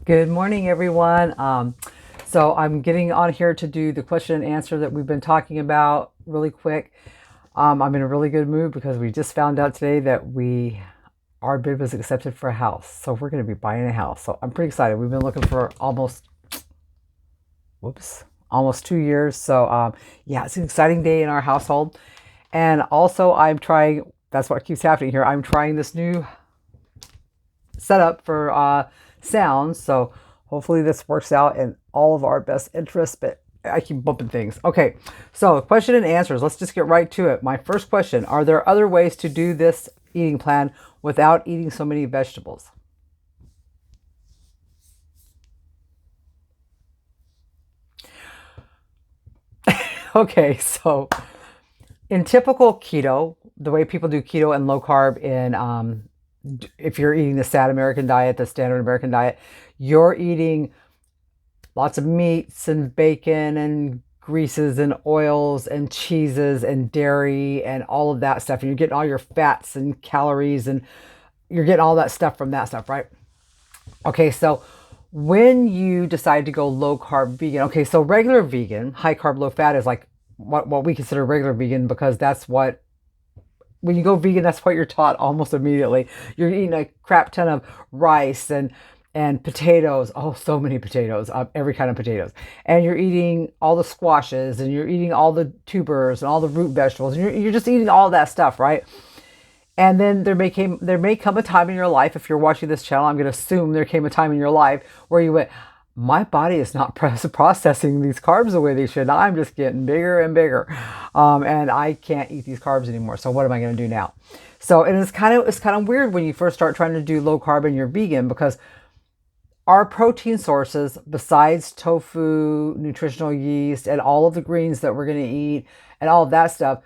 Good morning, everyone. So I'm getting on here to do the question and answer that we've been talking about really quick. I'm in a really good mood because we just found out today that our bid was accepted for a house. So we're going to be buying a house. So I'm pretty excited. We've been looking for almost 2 years. So yeah, it's an exciting day in our household. And also I'm trying, that's what keeps happening here. I'm trying this new setup for sounds. So hopefully this works out in all of our best interests, but I keep bumping things. Okay, so question and answers. Let's just get right to it. My first question, are there other ways to do this eating plan without eating so many vegetables? Okay, so in typical keto, the way people do keto and low carb in if you're eating the SAD American diet, the standard American diet, you're eating lots of meats and bacon and greases and oils and cheeses and dairy and all of that stuff. And you're getting all your fats and calories and you're getting all that stuff from that stuff, right? Okay, so when you decide to go low carb vegan, okay, so regular vegan, high carb, low fat is like what we consider regular vegan because that's what when you go vegan, that's what you're taught almost immediately. You're eating a crap ton of rice and potatoes. Oh, so many potatoes, every kind of potatoes. And you're eating all the squashes and you're eating all the tubers and all the root vegetables. And you're just eating all that stuff, right? And then there may come a time in your life, if you're watching this channel, I'm going to assume there came a time in your life where you went, my body is not processing these carbs the way they should. I'm just getting bigger and bigger, and I can't eat these carbs anymore. So what am I going to do now? So and it's kind of weird when you first start trying to do low carb and you're vegan because our protein sources, besides tofu, nutritional yeast, and all of the greens that we're going to eat, and all of that stuff,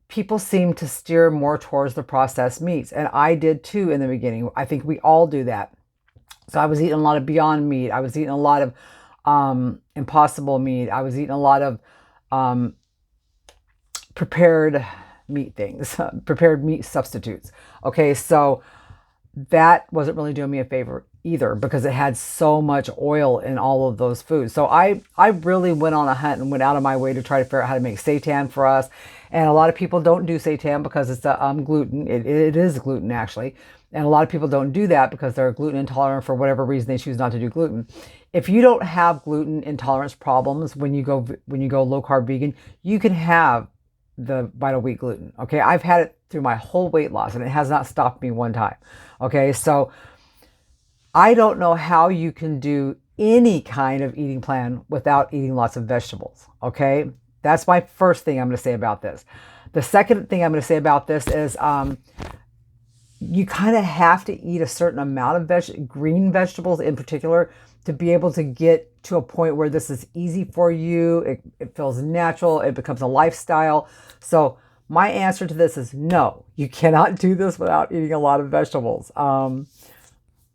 people seem to steer more towards the processed meats, and I did too in the beginning. I think we all do that. So I was eating a lot of Beyond Meat. I was eating a lot of Impossible Meat. I was eating a lot of um, prepared meat things, prepared meat substitutes. Okay, so that wasn't really doing me a favor either because it had so much oil in all of those foods. So I really went on a hunt and went out of my way to try to figure out how to make seitan for us. And a lot of people don't do seitan because it's gluten. It is gluten actually. And a lot of people don't do that because they're gluten intolerant for whatever reason they choose not to do gluten. If you don't have gluten intolerance problems when you go low carb vegan, you can have the vital wheat gluten. Okay, I've had it through my whole weight loss and it has not stopped me one time. Okay, so I don't know how you can do any kind of eating plan without eating lots of vegetables. Okay, that's my first thing I'm going to say about this. The second thing I'm going to say about this is you kind of have to eat a certain amount of green vegetables in particular to be able to get to a point where this is easy for you. It feels natural. It becomes a lifestyle. So my answer to this is no, you cannot do this without eating a lot of vegetables.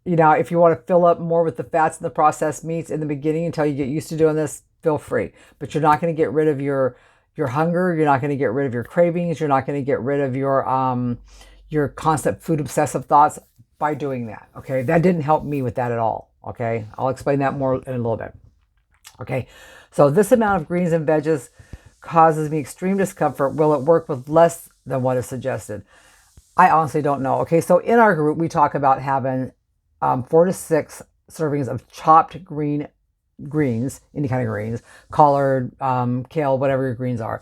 If you want to fill up more with the fats and the processed meats in the beginning until you get used to doing this, feel free. But you're not going to get rid of your hunger. You're not going to get rid of your cravings. You're not going to get rid of your constant food obsessive thoughts by doing that. Okay, that didn't help me with that at all. Okay, I'll explain that more in a little bit. Okay, so this amount of greens and veggies causes me extreme discomfort. Will it work with less than what is suggested? I honestly don't know. Okay, so in our group, we talk about having 4 to 6 servings of chopped greens, any kind of greens, collard, kale, whatever your greens are.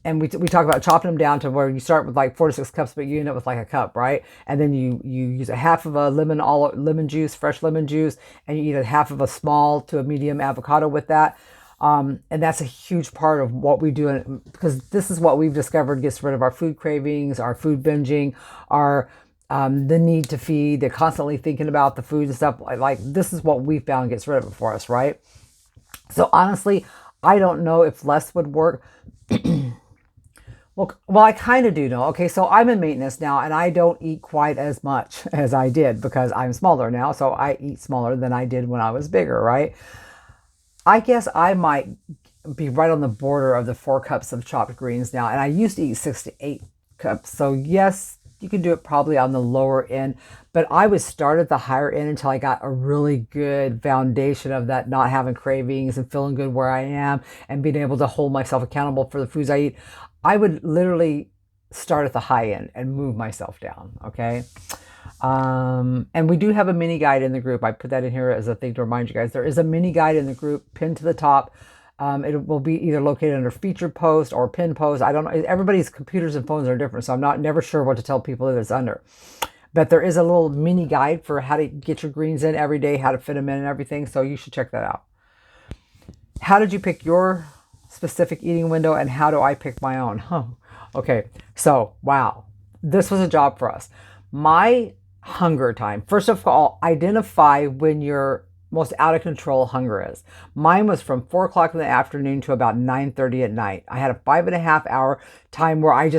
And we talk about chopping them down to where you start with like 4 to 6 cups, but you end up with like a cup, right? And then you use a half of a lemon juice, fresh lemon juice, and you eat a half of a small to a medium avocado with that. And that's a huge part of what we do because this is what we've discovered gets rid of our food cravings, our food binging, our the need to feed, the constantly thinking about the food and stuff. Like this is what we found gets rid of it for us, right? So honestly, I don't know if less would work. Well, I kind of do know. Okay, so I'm in maintenance now and I don't eat quite as much as I did because I'm smaller now. So I eat smaller than I did when I was bigger, right? I guess I might be right on the border of the 4 cups of chopped greens now. And I used to eat 6 to 8 cups. So yes, you can do it probably on the lower end, but I would start at the higher end until I got a really good foundation of that, not having cravings and feeling good where I am and being able to hold myself accountable for the foods I eat. I would literally start at the high end and move myself down. Okay. And we do have a mini guide in the group. I put that in here as a thing to remind you guys. There is a mini guide in the group pinned to the top. It will be either located under featured post or pinned post. I don't know. Everybody's computers and phones are different, so I'm never sure what to tell people that it's under. But there is a little mini guide for how to get your greens in every day, how to fit them in and everything. So you should check that out. How did you pick your specific eating window, and how do I pick my own? Okay. So, wow. This was a job for us. My hunger time. First of all, identify when your most out of control hunger is. Mine was from 4 o'clock in the afternoon to about 9:30 at night. I had a 5.5 hour time where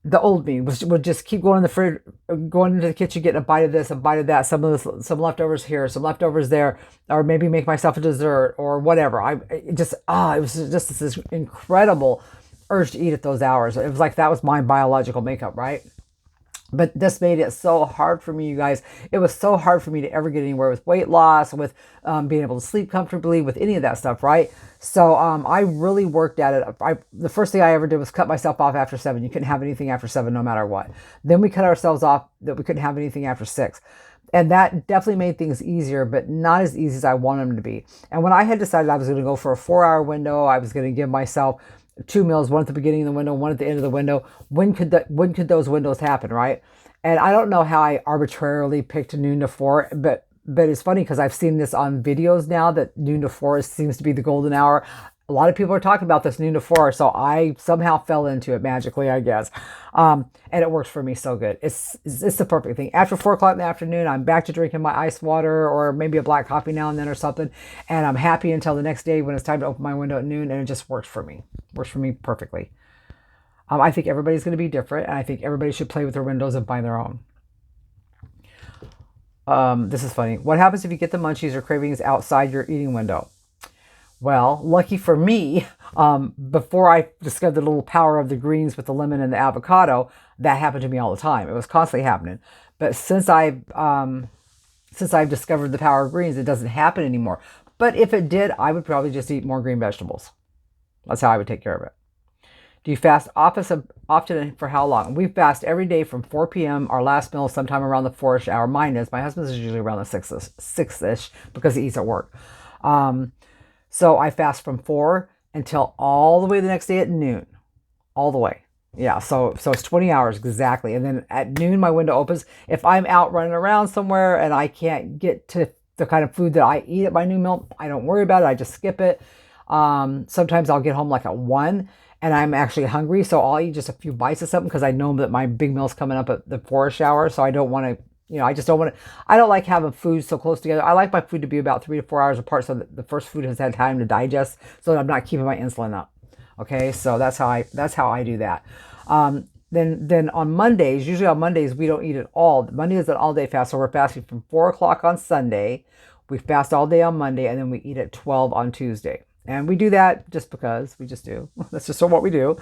the old me would just keep going in the fridge, going into the kitchen, getting a bite of this, a bite of that, some leftovers here, some leftovers there, or maybe make myself a dessert or whatever. It was just this incredible urge to eat at those hours. It was like that was my biological makeup, right? But this made it so hard for me, you guys. It was so hard for me to ever get anywhere with weight loss, with being able to sleep comfortably, with any of that stuff, right? So I really worked at it. The first thing I ever did was cut myself off after 7. You couldn't have anything after 7 no matter what. Then we cut ourselves off that we couldn't have anything after 6. And that definitely made things easier, but not as easy as I wanted them to be. And when I had decided I was going to go for a 4-hour window, I was going to give myself 2 meals, one at the beginning of the window, one at the end of the window. When could those windows happen, right? And I don't know how I arbitrarily picked noon to 4, but it's funny because I've seen this on videos now that noon to 4 seems to be the golden hour. A lot of people are talking about this noon to 4, so I somehow fell into it magically, I guess. And it works for me so good. It's the perfect thing. After 4 o'clock in the afternoon, I'm back to drinking my ice water or maybe a black coffee now and then or something. And I'm happy until the next day when it's time to open my window at noon, and it just works for me. Works for me perfectly. I think everybody's going to be different, and I think everybody should play with their windows and find their own. This is funny. What happens if you get the munchies or cravings outside your eating window? Well, lucky for me, before I discovered the little power of the greens with the lemon and the avocado, that happened to me all the time. It was constantly happening. But since I've discovered the power of greens, it doesn't happen anymore. But if it did, I would probably just eat more green vegetables. That's how I would take care of it. Do you fast often and for how long? We fast every day from 4 p.m. Our last meal is sometime around the 4-ish hour. Mine is. My husband's is usually around the 6-ish because he eats at work. So I fast from 4 until all the way the next day at noon. All the way. Yeah, so it's 20 hours exactly. And then at noon, my window opens. If I'm out running around somewhere and I can't get to the kind of food that I eat at my noon meal, I don't worry about it. I just skip it. Sometimes I'll get home like at 1 and I'm actually hungry. So I'll eat just a few bites of something because I know that my big meal's coming up at the 4-ish hour. So I don't want to, I just don't want to, I don't like having food so close together. I like my food to be about 3 to 4 hours apart so that the first food has had time to digest so that I'm not keeping my insulin up. Okay, so that's how I do that. Then on Mondays, usually on Mondays, we don't eat at all. Monday is an all-day fast, so we're fasting from 4 o'clock on Sunday. We fast all day on Monday, and then we eat at 12 on Tuesday. And we do that just because we just do. That's just what we do.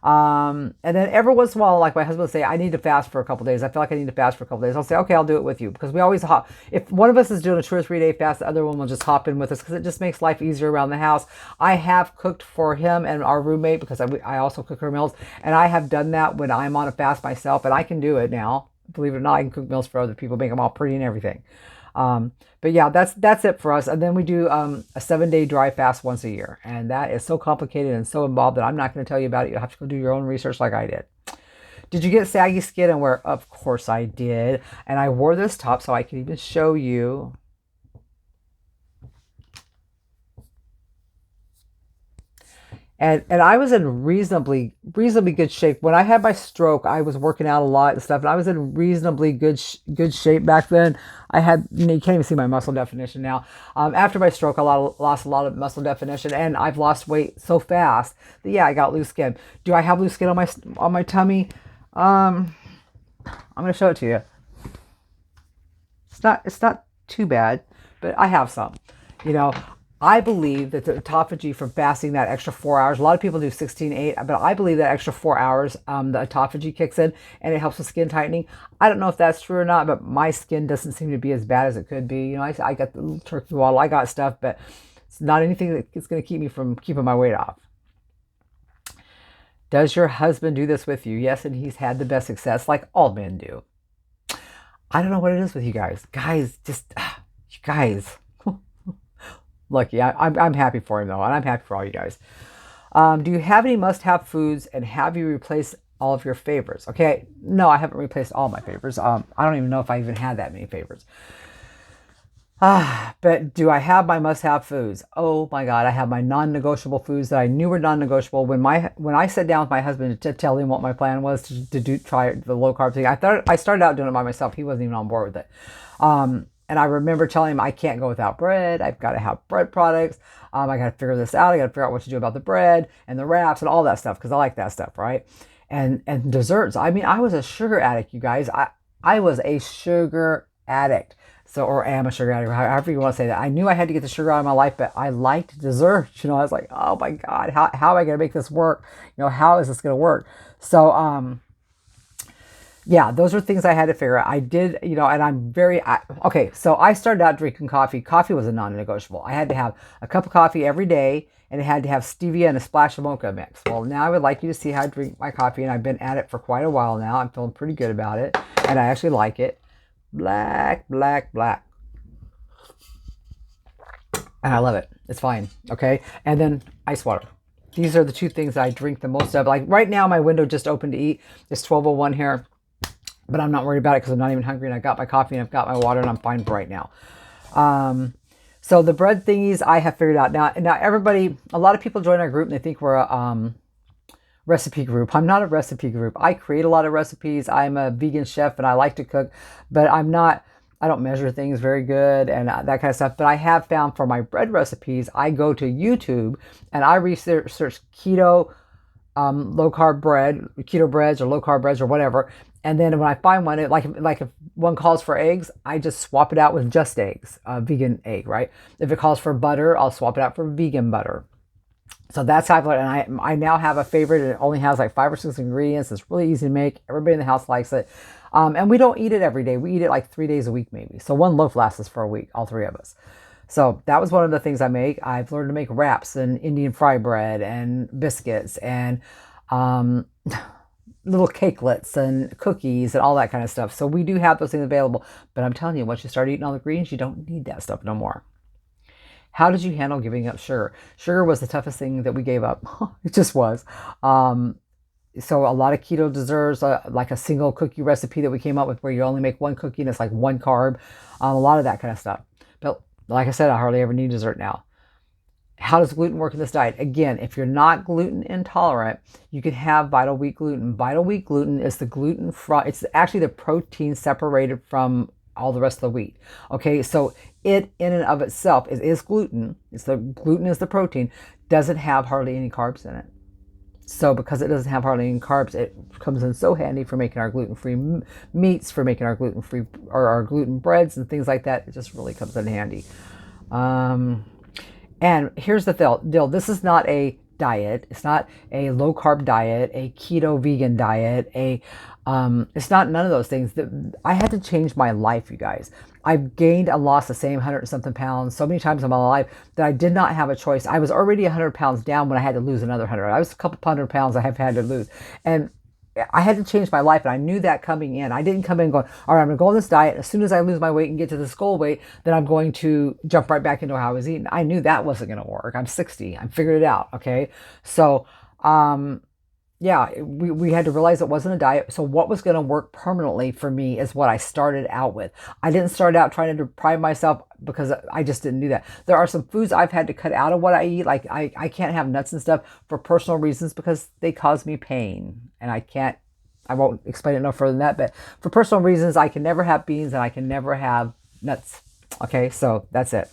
And then every once in a while, like my husband will say, I need to fast for a couple days. I feel like I need to fast for a couple days. I'll say, okay, I'll do it with you. Because we always hop. If one of us is doing a 2 or 3 day fast, the other one will just hop in with us because it just makes life easier around the house. I have cooked for him and our roommate because I also cook her meals. And I have done that when I'm on a fast myself. And I can do it now. Believe it or not, I can cook meals for other people, make them all pretty and everything. But yeah, that's it for us. And then we do a 7-day dry fast once a year. And that is so complicated and so involved that I'm not going to tell you about it. You'll have to go do your own research like I did. Did you get saggy skin and wear? Of course I did. And I wore this top so I can even show you. And I was in reasonably good shape. When I had my stroke, I was working out a lot and stuff, and I was in reasonably good shape back then. I had, you can't even see my muscle definition now. After my stroke, I lost a lot of muscle definition, and I've lost weight so fast that yeah, I got loose skin. Do I have loose skin on my tummy? I'm gonna show it to you. It's not too bad, but I have some. I believe that the autophagy from fasting that extra 4 hours, a lot of people do 16-8, but I believe that extra 4 hours, the autophagy kicks in and it helps with skin tightening. I don't know if that's true or not, but my skin doesn't seem to be as bad as it could be. You know, I got the little turkey waddle, I got stuff, but it's not anything that's going to keep me from keeping my weight off. Does your husband do this with you? Yes, and he's had the best success like all men do. I don't know what it is with you guys. Guys, just, you guys. Lucky. I'm happy for him though, and I'm happy for all you guys. Do you have any must-have foods, and have you replaced all of your favorites? Okay, no, I haven't replaced all my favorites. I don't even know if I even had that many favorites. But do I have my must-have foods? Oh my God, I have my non-negotiable foods that I knew were non-negotiable. When I sat down with my husband to tell him what my plan was to try the low-carb thing, I started out doing it by myself. He wasn't even on board with it. And I remember telling him I can't go without bread. I've got to have bread products. I got to figure this out. I got to figure out what to do about the bread and the wraps and all that stuff because I like that stuff, right? And desserts. I mean, I was a sugar addict, you guys. I was a sugar addict. So, or am a sugar addict, however you want to say that. I knew I had to get the sugar out of my life, but I liked desserts. You know, I was like, oh my God, how am I going to make this work? You know, how is this going to work? So, yeah, those are things I had to figure out. I did, you know, and I'm okay. So I started out drinking coffee. Coffee was a non-negotiable. I had to have a cup of coffee every day, and it had to have stevia and a splash of mocha mix. Well, now I would like you to see how I drink my coffee, and I've been at it for quite a while now. I'm feeling pretty good about it, and I actually like it. Black, black, black. And I love it. It's fine. Okay. And then ice water. These are the two things I drink the most of. Like right now, my window just opened to eat. It's 12:01 here. But I'm not worried about it because I'm not even hungry, and I got my coffee and I've got my water, and I'm fine for right now. So the bread thingies I have figured out. Now everybody, a lot of people join our group and they think we're a recipe group. I'm not a recipe group. I create a lot of recipes. I'm a vegan chef and I like to cook, but I don't measure things very good and that kind of stuff. But I have found for my bread recipes, I go to YouTube and I research keto, low carb bread, keto breads or low carb breads or whatever. And then when I find one, like if one calls for eggs, I just swap it out with just eggs, vegan egg, right? If it calls for butter, I'll swap it out for vegan butter. So that's how I've learned. And I now have a favorite. It only has like 5 or 6 ingredients. It's really easy to make. Everybody in the house likes it. And we don't eat it every day. We eat it like 3 days a week maybe. So one loaf lasts us for a week, all 3 of us. So that was one of the things I make. I've learned to make wraps and Indian fry bread and biscuits and little cakelets and cookies and all that kind of stuff. So we do have those things available. But I'm telling you, once you start eating all the greens, you don't need that stuff no more. How did you handle giving up sugar? Sugar was the toughest thing that we gave up. It just was. So a lot of keto desserts, like a single cookie recipe that we came up with where you only make one cookie and it's like 1 carb. A lot of that kind of stuff. But like I said, I hardly ever need dessert now. How does gluten work in this diet? Again, if you're not gluten intolerant, you can have Vital Wheat gluten. Vital Wheat gluten is the gluten from, it's actually the protein separated from all the rest of the wheat. Okay, so it in and of itself is gluten. Gluten is the protein, doesn't have hardly any carbs in it. So because it doesn't have hardly any carbs, it comes in so handy for making our gluten-free meats, for making our gluten-free or our gluten breads and things like that. It just really comes in handy. And here's the deal. This is not a diet. It's not a low-carb diet, a keto vegan diet, it's not none of those things. I had to change my life, you guys. I've gained and lost the same 100 and something pounds so many times in my life that I did not have a choice. I was already 100 pounds down when I had to lose another 100. I was a couple hundred pounds I have had to lose. And I had to change my life, and I knew that coming in. I didn't come in going, all right, I'm going to go on this diet. As soon as I lose my weight and get to this goal weight, then I'm going to jump right back into how I was eating. I knew that wasn't going to work. I'm 60. I figured it out, okay? So, yeah, we had to realize it wasn't a diet. So what was going to work permanently for me is what I started out with. I didn't start out trying to deprive myself because I just didn't do that. There are some foods I've had to cut out of what I eat. Like I can't have nuts and stuff for personal reasons because they cause me pain. And I won't explain it no further than that. But for personal reasons, I can never have beans and I can never have nuts. Okay, so that's it.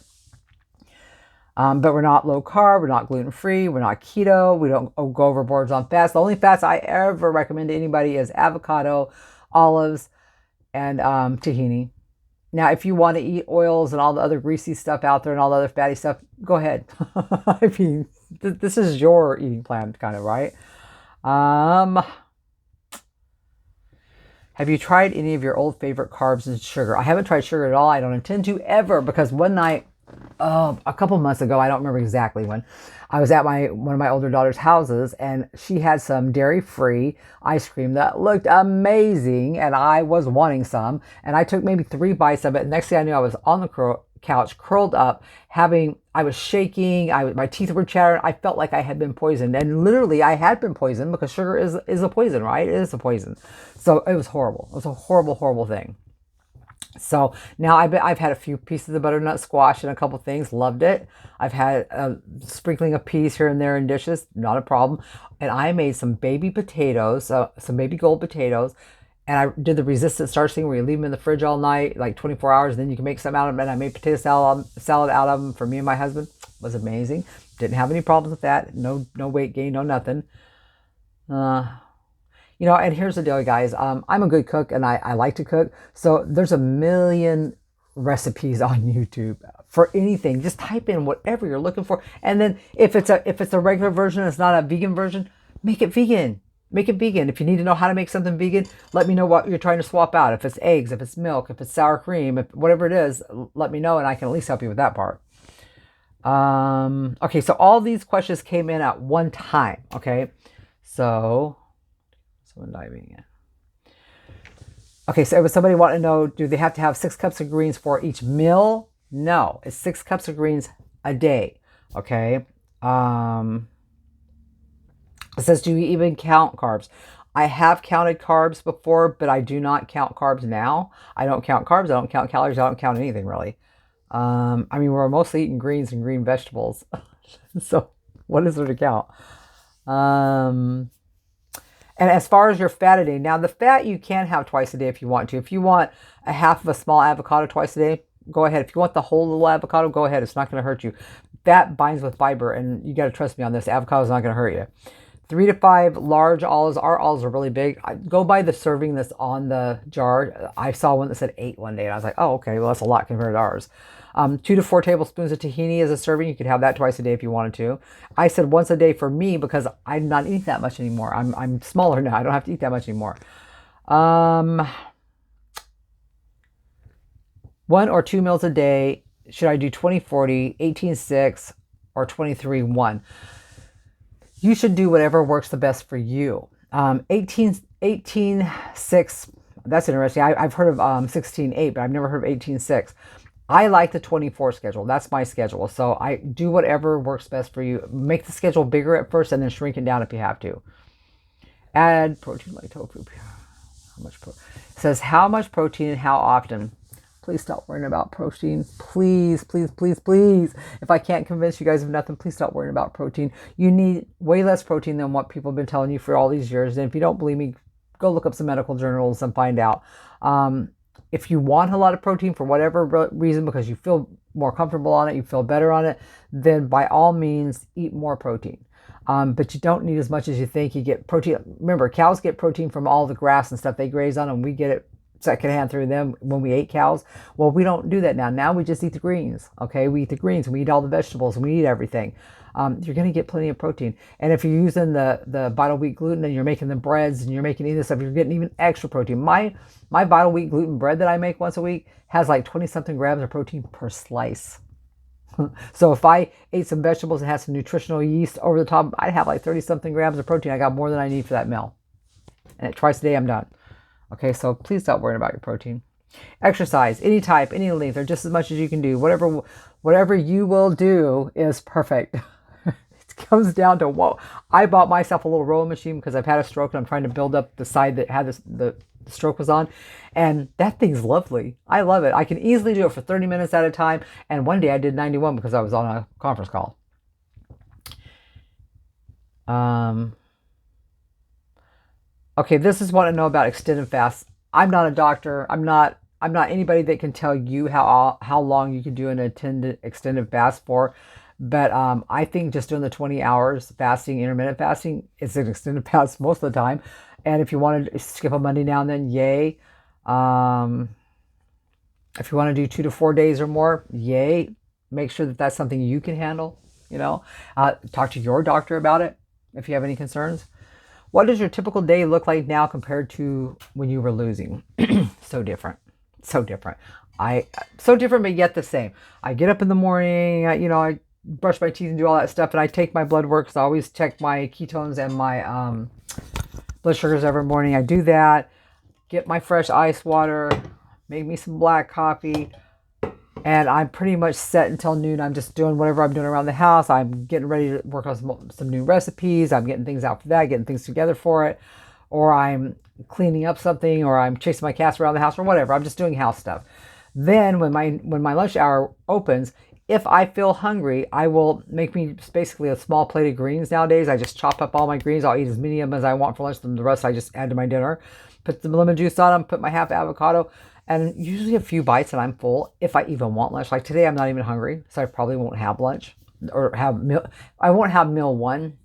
But we're not low carb, we're not gluten-free, we're not keto, we don't go overboard on fats. The only fats I ever recommend to anybody is avocado, olives, and tahini. Now, if you want to eat oils and all the other greasy stuff out there and all the other fatty stuff, go ahead. I mean, this is your eating plan, kind of, right? Um, have you tried any of your old favorite carbs and sugar? I haven't tried sugar at all. I don't intend to ever, because one night, a couple months ago, I don't remember exactly when, I was at one of my older daughter's houses, and she had some dairy-free ice cream that looked amazing, and I was wanting some, and I took maybe 3 bites of it. Next thing I knew, I was on the couch, curled up, I was shaking, my teeth were chattering. I felt like I had been poisoned, and literally I had been poisoned, because sugar is a poison, right? It is a poison. So it was horrible. It was a horrible, horrible thing. So now I've had a few pieces of butternut squash and a couple things, loved it. I've had a sprinkling of peas here and there in dishes, not a problem. And I made some baby potatoes, some baby gold potatoes, and I did the resistant starch thing where you leave them in the fridge all night, like 24 hours, and then you can make some out of them. And I made potato salad out of them for me and my husband. It was amazing. Didn't have any problems with that. No weight gain, no nothing. And here's the deal, guys. I'm a good cook, and I like to cook. So there's a million recipes on YouTube for anything. Just type in whatever you're looking for. And then if it's a regular version, it's not a vegan version, make it vegan. Make it vegan. If you need to know how to make something vegan, let me know what you're trying to swap out. If it's eggs, if it's milk, if it's sour cream, whatever it is, let me know, and I can at least help you with that part. Okay, so all these questions came in at one time. Okay, so I'm diving in. Okay, so somebody wanted to know, do they have to have 6 cups of greens for each meal? No, it's 6 cups of greens a day. Okay. It says, do you even count carbs? I have counted carbs before, but I do not count carbs now. I don't count carbs. I don't count calories. I don't count anything, really. We're mostly eating greens and green vegetables. So what is there to count? And as far as your fat a day, now the fat you can have twice a day if you want to. If you want a half of a small avocado twice a day, go ahead. If you want the whole little avocado, go ahead. It's not going to hurt you. Fat binds with fiber, and you got to trust me on this. Avocado is not going to hurt you. 3 to 5 large olives. Our olives are really big. Go by the serving that's on the jar. I saw one that said 8 one day, and I was like, oh, okay, well, that's a lot compared to ours. 2 to 4 tablespoons of tahini as a serving. You could have that twice a day if you wanted to. I said once a day for me because I'm not eating that much anymore. I'm smaller now. I don't have to eat that much anymore. 1 or 2 meals a day. Should I do 20-40, 18-6, or 23-1? You should do whatever works the best for you. 18-6, that's interesting. I've heard of 16-8, but I've never heard of 18-6. I like the 24 schedule. That's my schedule. So I do whatever works best for you. Make the schedule bigger at first and then shrink it down if you have to. Add protein like tofu. How much protein? It says how much protein and how often. Please stop worrying about protein. Please, please, please, please. If I can't convince you guys of nothing, please stop worrying about protein. You need way less protein than what people have been telling you for all these years. And if you don't believe me, go look up some medical journals and find out. If you want a lot of protein for whatever reason, because you feel more comfortable on it, you feel better on it, then by all means, eat more protein. But you don't need as much as you think. You get protein. Remember, cows get protein from all the grass and stuff they graze on, and we get it secondhand through them when we ate cows. Well, we don't do that now. Now we just eat the greens. Okay, we eat the greens, and we eat all the vegetables, and we eat everything. You're going to get plenty of protein. And if you're using the Vital Wheat gluten and you're making the breads and you're making any of this stuff, you're getting even extra protein. My Vital Wheat gluten bread that I make once a week has like 20-something grams of protein per slice. So if I ate some vegetables and had some nutritional yeast over the top, I'd have like 30-something grams of protein. I got more than I need for that meal. And twice a day, I'm done. Okay, so please stop worrying about your protein. Exercise, any type, any length, or just as much as you can do. Whatever you will do is perfect. It comes down to what I bought myself a little rowing machine because I've had a stroke and I'm trying to build up the side that had the stroke was on, and that thing's lovely. I love it. I can easily do it for 30 minutes at a time, and one day I did 91 because I was on a conference call. Okay, this is what I know about extended fasts. I'm not a doctor. I'm not anybody that can tell you how long you can do an extended fast for. But I think just doing the 20 hours fasting, intermittent fasting, it's an extended fast most of the time. And if you want to skip a Monday now and then, yay. If you want to do 2 to 4 days or more, yay. Make sure that that's something you can handle. Talk to your doctor about it if you have any concerns. What does your typical day look like now compared to when you were losing? So different. So different. So different, but yet the same. I get up in the morning, I brush my teeth and do all that stuff, and I take my blood work. So I always check my ketones and my blood sugars every morning. I do that. Get my fresh ice water, make me some black coffee, and I'm pretty much set until noon. I'm just doing whatever I'm doing around the house. I'm getting ready to work on some new recipes. I'm getting things out for that, getting things together for it, or I'm cleaning up something, or I'm chasing my cats around the house, or whatever. I'm just doing house stuff. Then when my lunch hour opens, if I feel hungry, I will make me basically a small plate of greens nowadays. I just chop up all my greens. I'll eat as many of them as I want for lunch, and the rest I just add to my dinner. Put some lemon juice on them, put my half avocado, and usually a few bites and I'm full, if I even want lunch. Like today, I'm not even hungry, so I probably won't have lunch or have meal. I won't have meal one,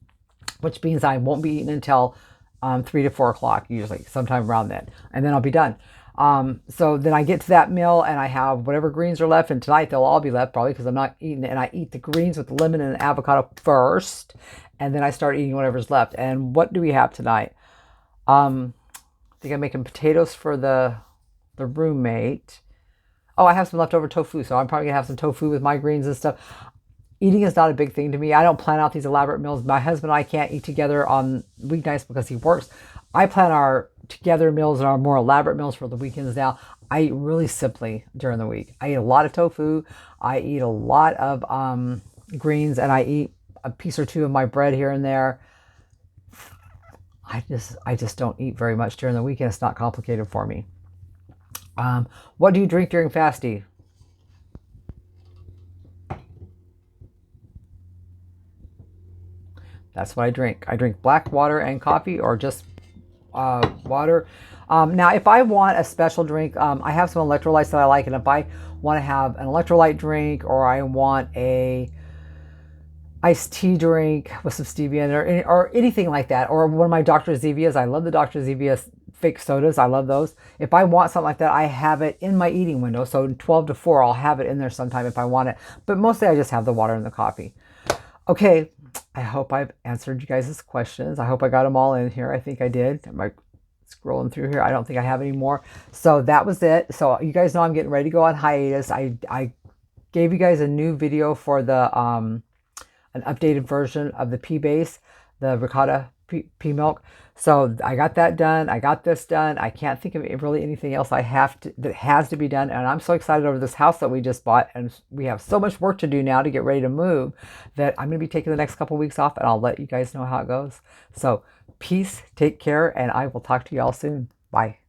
which means I won't be eating until 3 to 4 o'clock, usually, sometime around then, and then I'll be done. So then I get to that meal and I have whatever greens are left, and tonight they'll all be left probably because I'm not eating it. And I eat the greens with the lemon and the avocado first, and then I start eating whatever's left. And what do we have tonight? I think I'm making potatoes for the roommate. Oh, I have some leftover tofu, so I'm probably gonna have some tofu with my greens and stuff. Eating is not a big thing to me. I don't plan out these elaborate meals. My husband and I can't eat together on weeknights because he works. I plan our together meals and our more elaborate meals for the weekends now. I eat really simply during the week. I eat a lot of tofu. I eat a lot of greens, and I eat a piece or two of my bread here and there. I just don't eat very much during the weekend. It's not complicated for me. What do you drink during fasting? That's what I drink. I drink black water and coffee, or just water. Now, if I want a special drink, I have some electrolytes that I like, and if I want to have an electrolyte drink, or I want a iced tea drink with some stevia in it, or anything like that, or one of my Dr. Zevias. I love the Dr. Zevias fake sodas. I love those. If I want something like that, I have it in my eating window. So 12 to 4, I'll have it in there sometime if I want it. But mostly I just have the water and the coffee. Okay, I hope I've answered you guys' questions. I hope I got them all in here. I think I did. I'm like scrolling through here. I don't think I have any more. So that was it. So you guys know I'm getting ready to go on hiatus. I gave you guys a new video for the an updated version of the pea base, the ricotta pea milk. So I got that done. I got this done. I can't think of really anything else that has to be done. And I'm so excited over this house that we just bought. And we have so much work to do now to get ready to move that I'm going to be taking the next couple weeks off, and I'll let you guys know how it goes. So peace, take care, and I will talk to you all soon. Bye.